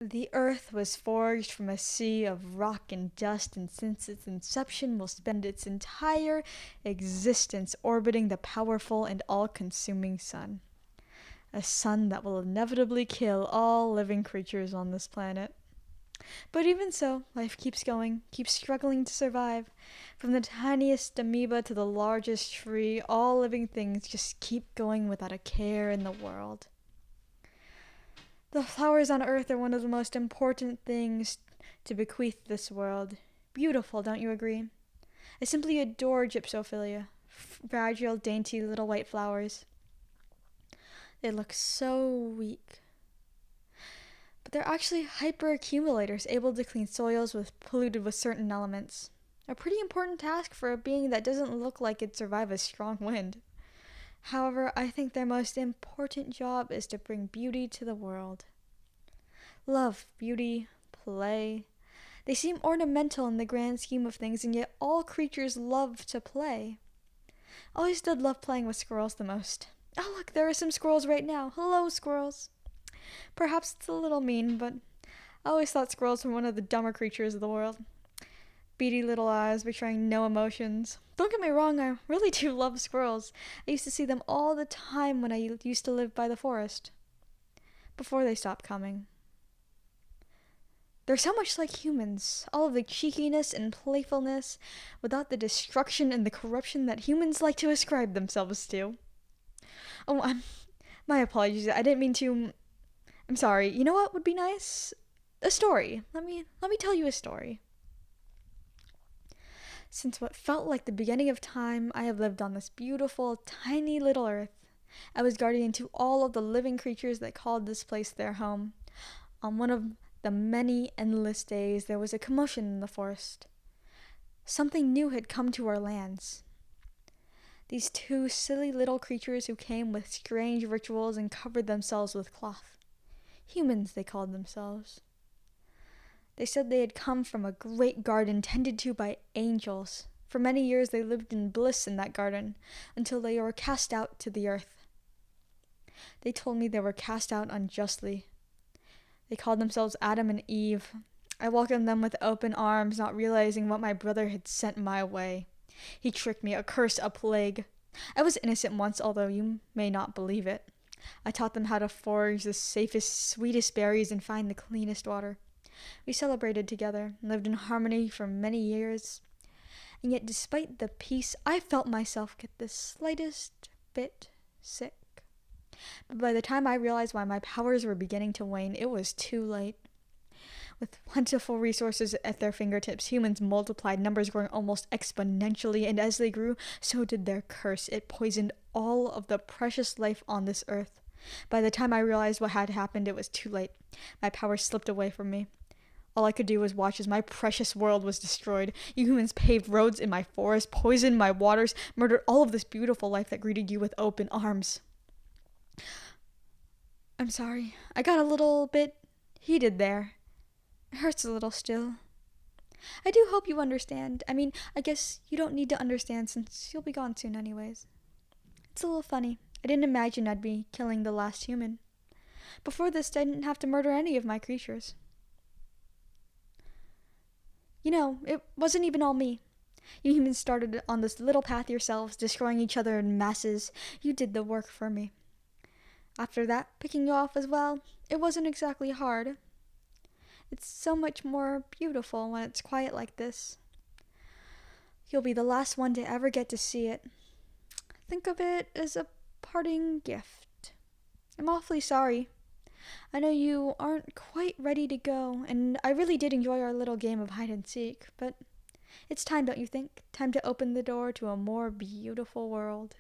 The Earth was forged from a sea of rock and dust, and since its inception will spend its entire existence orbiting the powerful and all-consuming sun. A sun that will inevitably kill all living creatures on this planet. But even so, life keeps going, keeps struggling to survive. From the tiniest amoeba to the largest tree, all living things just keep going without a care in the world. The flowers on Earth are one of the most important things to bequeath this world. Beautiful, don't you agree? I simply adore gypsophilia. Fragile, dainty little white flowers. They look so weak. But they're actually hyperaccumulators, able to clean soils polluted with certain elements. A pretty important task for a being that doesn't look like it'd survive a strong wind. However, I think their most important job is to bring beauty to the world. Love, beauty, play. They seem ornamental in the grand scheme of things, and yet all creatures love to play. I always did love playing with squirrels the most. Oh look, there are some squirrels right now. Hello, squirrels. Perhaps it's a little mean, but I always thought squirrels were one of the dumber creatures of the world. Beady little eyes betraying no emotions. Don't get me wrong, I really do love squirrels. I used to see them all the time when I used to live by the forest. Before they stopped coming. They're so much like humans. All of the cheekiness and playfulness, without the destruction and the corruption that humans like to ascribe themselves to. Oh, my apologies. I didn't mean to. I'm sorry. You know what would be nice? A story. Let me tell you a story. Since what felt like the beginning of time, I have lived on this beautiful, tiny little earth. I was guardian to all of the living creatures that called this place their home. On one of the many endless days, there was a commotion in the forest. Something new had come to our lands. These two silly little creatures who came with strange rituals and covered themselves with cloth. Humans, they called themselves. They said they had come from a great garden tended to by angels. For many years they lived in bliss in that garden, until they were cast out to the earth. They told me they were cast out unjustly. They called themselves Adam and Eve. I welcomed them with open arms, not realizing what my brother had sent my way. He tricked me, a curse, a plague. I was innocent once, although you may not believe it. I taught them how to forage the safest, sweetest berries and find the cleanest water. We celebrated together, lived in harmony for many years, and yet despite the peace, I felt myself get the slightest bit sick. But by the time I realized why my powers were beginning to wane, it was too late. With plentiful resources at their fingertips, humans multiplied, numbers growing almost exponentially, and as they grew, so did their curse. It poisoned all of the precious life on this earth. By the time I realized what had happened, it was too late. My powers slipped away from me. All I could do was watch as my precious world was destroyed. You humans paved roads in my forest, poisoned my waters, murdered all of this beautiful life that greeted you with open arms. I'm sorry. I got a little bit heated there. It hurts a little still. I do hope you understand. I guess you don't need to understand since you'll be gone soon anyways. It's a little funny. I didn't imagine I'd be killing the last human. Before this, I didn't have to murder any of my creatures. You know, it wasn't even all me. You humans started on this little path yourselves, destroying each other in masses. You did the work for me. After that, picking you off as well, it wasn't exactly hard. It's so much more beautiful when it's quiet like this. You'll be the last one to ever get to see it. Think of it as a parting gift. I'm awfully sorry. I know you aren't quite ready to go, and I really did enjoy our little game of hide and seek, but it's time, don't you think? Time to open the door to a more beautiful world.